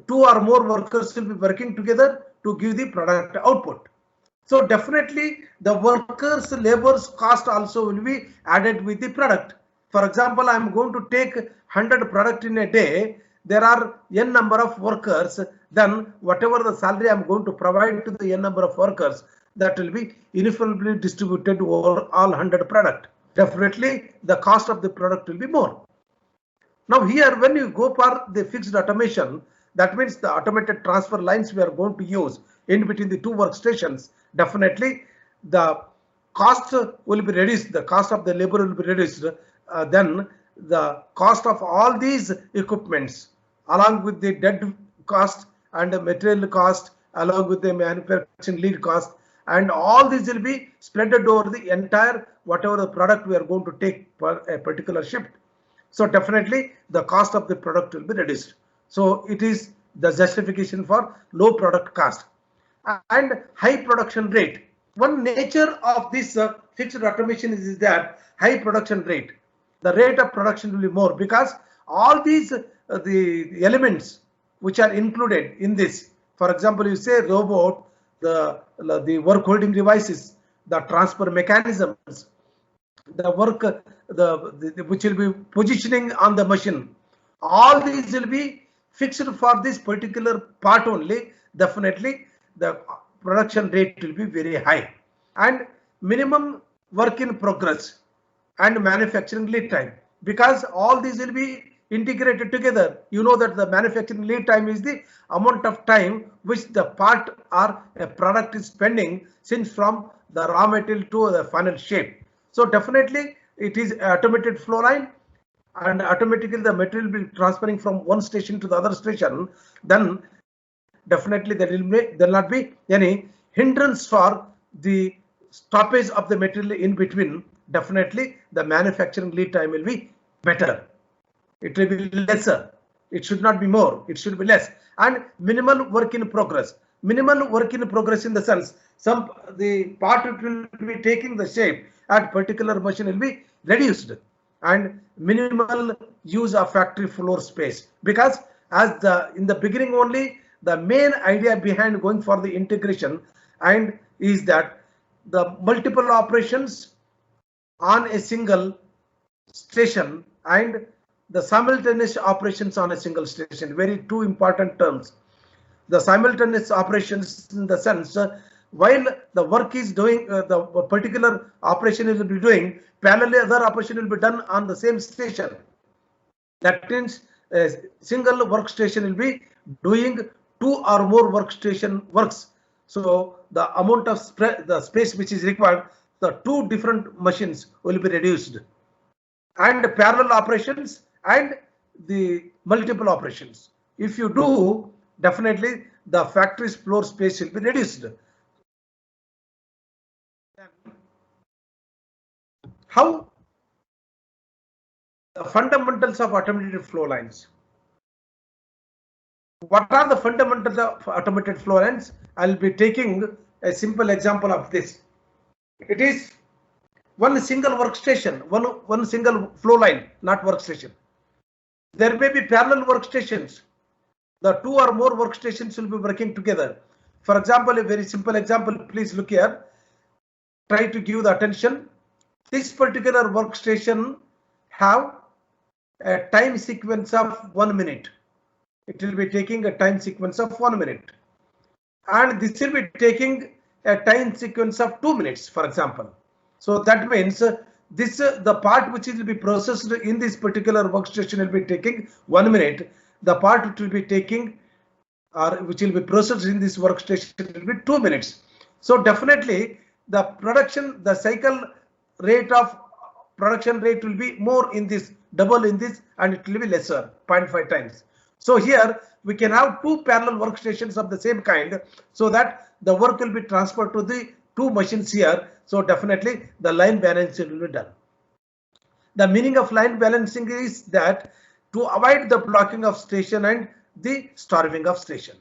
two or more workers will be working together to give the product output. So definitely the workers' labor's cost also will be added with the product. For example, I am going to take 100 product in a day. There are n number of workers. Then whatever the salary I am going to provide to the n number of workers, that will be uniformly distributed over all 100 product. Definitely the cost of the product will be more. Now here, when you go for the fixed automation, that means the automated transfer lines we are going to use in between the two workstations. Definitely the cost will be reduced, the cost of the labor will be reduced. Then the cost of all these equipments along with the dead cost and the material cost along with the manufacturing lead cost, and all these will be spread over the entire whatever the product we are going to take per a particular shift. So definitely the cost of the product will be reduced. So it is the justification for low product cost and high production rate. One nature of this fixed automation is that high production rate. The rate of production will be more because all these the elements which are included in this. For example, you say robot, the work holding devices, the transfer mechanisms, the work which will be positioning on the machine, all these will be fixed for this particular part only. Definitely the production rate will be very high, and minimum work in progress and manufacturing lead time, because all these will be integrated together. You know that the manufacturing lead time is the amount of time which the part or a product is spending since from the raw material to the final shape. So definitely it is automated flow line, and automatically the material will be transferring from one station to the other station. Then definitely there will not be any hindrance for the stoppage of the material in between. Definitely the manufacturing lead time will be better. It will be lesser. It should not be more. It should be less. And minimal work in progress. Minimal work in progress in the sense the part it will be taking the shape at particular machine will be reduced, and minimal use of factory floor space, because as in the beginning only the main idea behind going for the integration and is that the multiple operations on a single station and the simultaneous operations on a single station. Very two important terms. The simultaneous operations in the sense while the work is doing, the particular operation will be doing, parallelly other operation will be done on the same station. That means a single workstation will be doing two or more workstation works. So the amount of the space which is required, the two different machines will be reduced, and parallel operations and the multiple operations. If you do, definitely the factory's floor space will be reduced. How the fundamentals of automated flow lines? What are the fundamentals of automated flow lines? I'll be taking a simple example of this. It is one single workstation, one single flow line, not workstation. There may be parallel workstations. The two or more workstations will be working together. For example, a very simple example, please look here. Try to give the attention. This particular workstation have a time sequence of 1 minute. It will be taking a time sequence of 1 minute. And this will be taking a time sequence of 2 minutes, for example. So that means this the part which will be processed in this particular workstation will be taking 1 minute. The part which will be taking or which will be processed in this workstation will be 2 minutes. So definitely the production, the cycle rate of production rate will be more in this, double in this, and it will be lesser, 0.5 times. So here we can have two parallel workstations of the same kind, so that the work will be transferred to the two machines here. So definitely the line balancing will be done. The meaning of line balancing is that to avoid the blocking of station and the starving of station.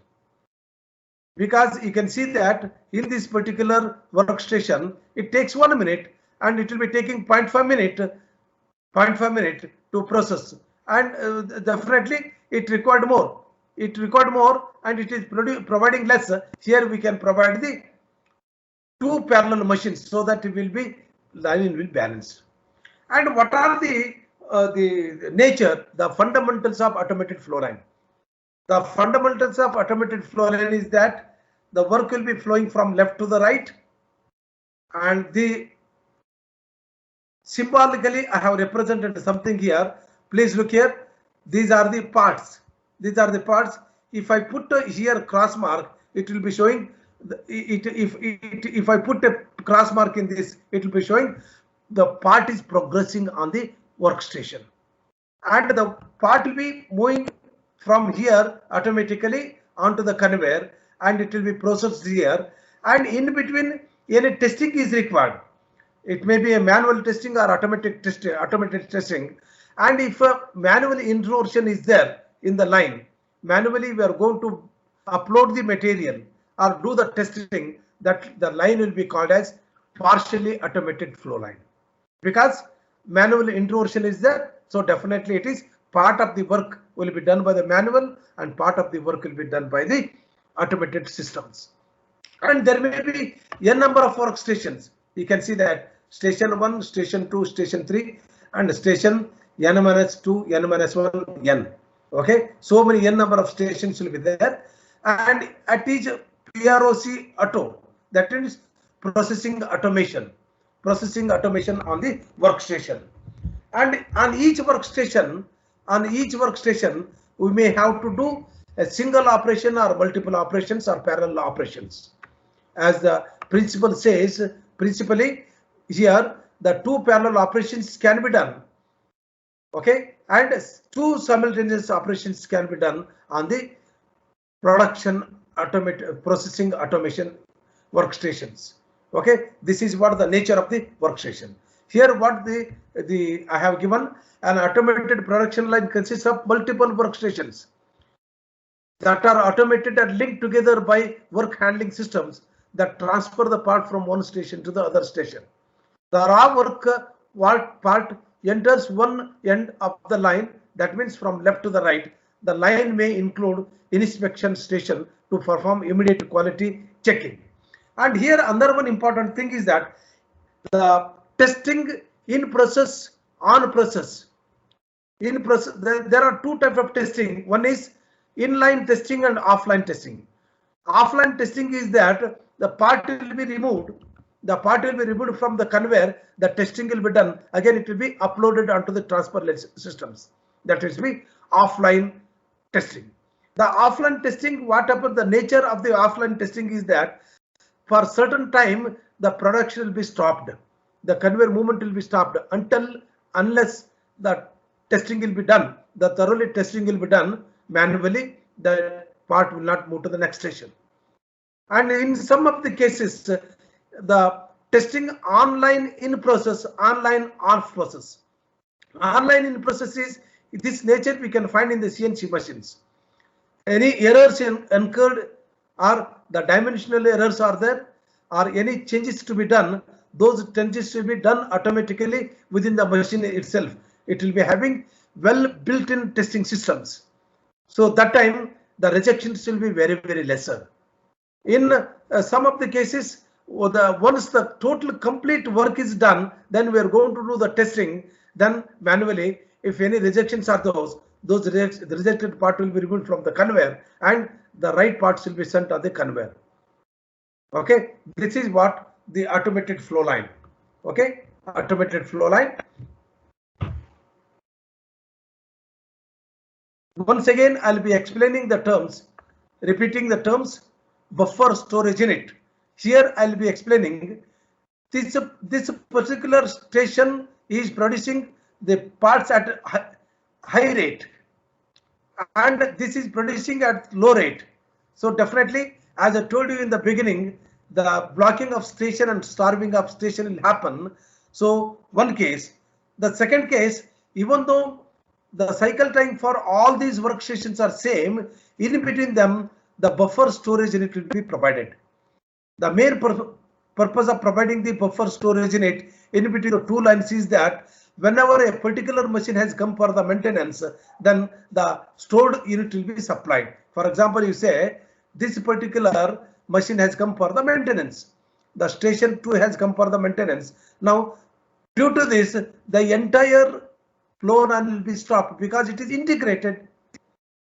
Because you can see that in this particular workstation, it takes 1 minute and it will be taking 0.5 minute to process, and definitely it required more. it required more and it is providing less. Here we can provide the two parallel machines so that it will be line will be balanced. And what are the nature, the fundamentals of automated flow line? The fundamentals of automated flow line is that the work will be flowing from left to the right, and the symbolically I have represented something here. Please look here. These are the parts. These are the parts. If I put here cross mark, it will be showing if I put a cross mark in this, it will be showing the part is progressing on the workstation, and the part will be moving from here automatically onto the conveyor, and it will be processed here, and in between any testing is required. It may be a manual testing or automated testing, and if a manual intrusion is there in the line, manually we are going to upload the material or do the testing, that the line will be called as partially automated flow line, because manual intrusion is there. So definitely it is part of the work will be done by the manual and part of the work will be done by the automated systems. And there may be n number of workstations. You can see that station 1, station 2, station 3 and station n-2, n-1, n. Okay, so many n number of stations will be there, and at each PROC auto, that is processing automation on the workstation, and on each workstation we may have to do a single operation or multiple operations or parallel operations. As the principle says, principally here the two parallel operations can be done. Okay, and two simultaneous operations can be done on the processing automation workstations. Okay, this is what the nature of the workstation. Here what I have given, an automated production line consists of multiple workstations that are automated and linked together by work handling systems that transfer the part from one station to the other station. The raw work part enters one end of the line, that means from left to the right. The line may include inspection station to perform immediate quality checking. And here another one important thing is that the testing in process, on process. In process, there are two types of testing. One is inline testing and offline testing. Offline testing is that the part will be removed. The part will be removed from the conveyor. The testing will be done. Again, it will be uploaded onto the transfer systems. That is be offline testing. The offline testing, what happened? The nature of the offline testing is that for certain time the production will be stopped. The conveyor movement will be stopped unless the testing will be done. The thoroughly testing will be done manually. The part will not move to the next station. And in some of the cases, the testing online in process, online off process. Online in process is this nature we can find in the CNC machines. Any errors incurred or the dimensional errors are there or any changes to be done, those changes will be done automatically within the machine itself. It will be having well built-in testing systems. So that time the rejections will be very, very lesser. In some of the cases, once the total complete work is done, then we are going to do the testing. Then manually, if any rejections are the rejected part will be removed from the conveyor and the right parts will be sent on the conveyor. Okay, this is what the automated flow line. Okay, automated flow line. Once again, I'll be explaining the terms, repeating the terms. Buffer storage unit. Here I'll be explaining this particular station is producing the parts at high rate and this is producing at low rate. So definitely, as I told you in the beginning, the blocking of station and starving of station will happen. So one case. The second case, even though the cycle time for all these workstations are same, in between them the buffer storage unit will be provided. The main purpose of providing the buffer storage unit in between the two lines is that whenever a particular machine has come for the maintenance, then the stored unit will be supplied. For example, you say this particular machine has come for the maintenance. The station 2 has come for the maintenance. Now, due to this, the entire flow run will be stopped because it is integrated.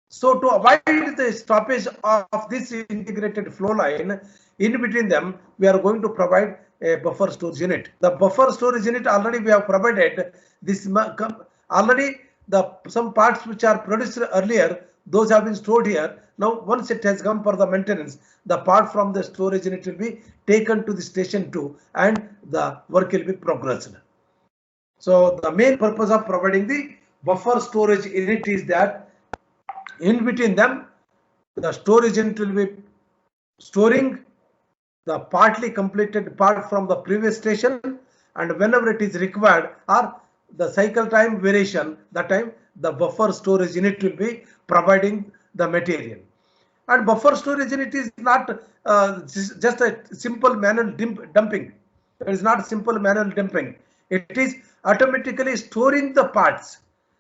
So to avoid the stoppage of this integrated flow line, in between them, we are going to provide a buffer storage unit. The buffer storage unit already we have provided. This already some parts which are produced earlier, those have been stored here. Now once it has come for the maintenance, the part from the storage unit will be taken to the station 2 and the work will be progressed. So the main purpose of providing the buffer storage unit is that in between them, the storage unit will be storing the partly completed part from the previous station, and whenever it is required or the cycle time variation, that time the buffer storage unit will be providing the material. And buffer storage unit is not just a simple manual dumping. It is not simple manual dumping. It is automatically storing the parts.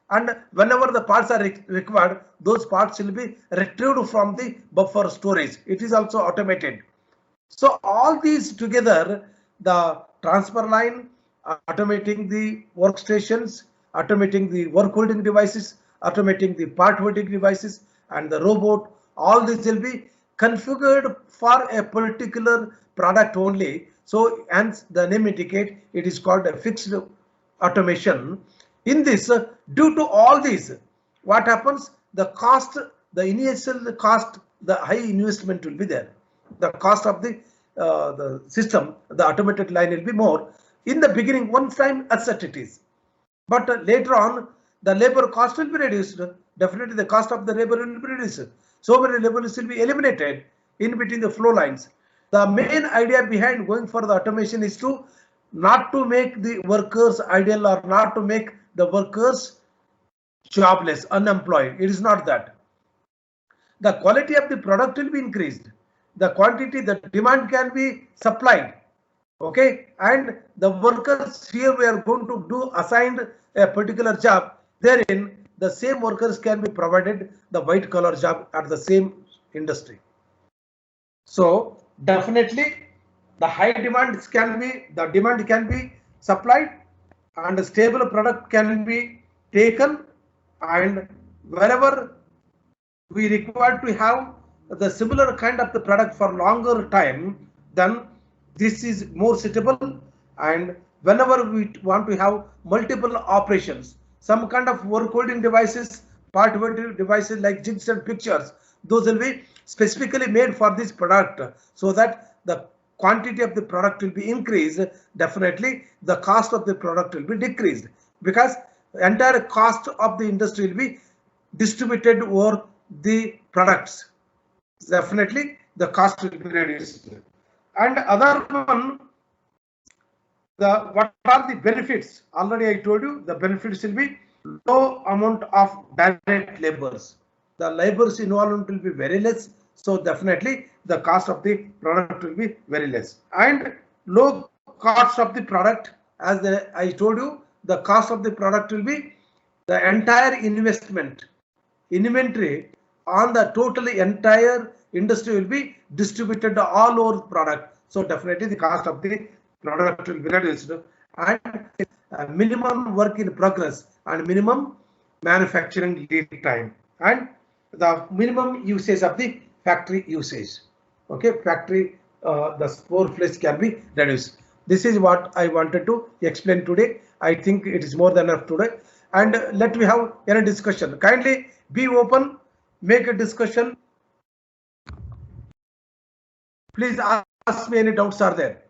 And whenever the parts are required, those parts will be retrieved from the buffer storage. It is also automated. So all these together, the transfer line, automating the workstations, automating the work holding devices, automating the part holding devices, and the robot, all this will be configured for a particular product only. So, hence the name indicate it is called a fixed automation. In this, due to all these, what happens? The cost, the initial cost, the high investment will be there. The cost of the system, the automated line will be more. In the beginning, one time asset it is, but later on the labor cost will be reduced. Definitely the cost of the labor will be reduced. So many labors will be eliminated in between the flow lines. The main idea behind going for the automation is to not to make the workers idle or not to make the workers jobless, unemployed. It is not that. The quality of the product will be increased. The quantity, the demand can be supplied. Okay, and the workers here we are going to do assigned a particular job. Therein, the same workers can be provided the white collar job at the same industry. So definitely the high demands can be, the demand can be supplied and a stable product can be taken, and wherever we require to have the similar kind of the product for longer time, then this is more suitable. And whenever we want to have multiple operations, some kind of work holding devices, part holding devices like jigs and pictures, those will be specifically made for this product, so that the quantity of the product will be increased. Definitely the cost of the product will be decreased, because the entire cost of the industry will be distributed over the products. Definitely the cost will be reduced. And other one, what are the benefits? Already I told you the benefits will be low amount of direct labors. The labors involvement will be very less. So definitely the cost of the product will be very less. And low cost of the product, as I told you, the cost of the product will be the entire investment, inventory on the totally entire industry will be distributed all over product. So definitely the cost of the product will be reduced, and minimum work in progress and minimum manufacturing lead time, and the minimum usage of the factory usage. Okay, factory the spore flex can be reduced. This is what I wanted to explain today. I think it is more than enough today. And let me have a discussion. Kindly be open, make a discussion. Please ask me any doubts are there.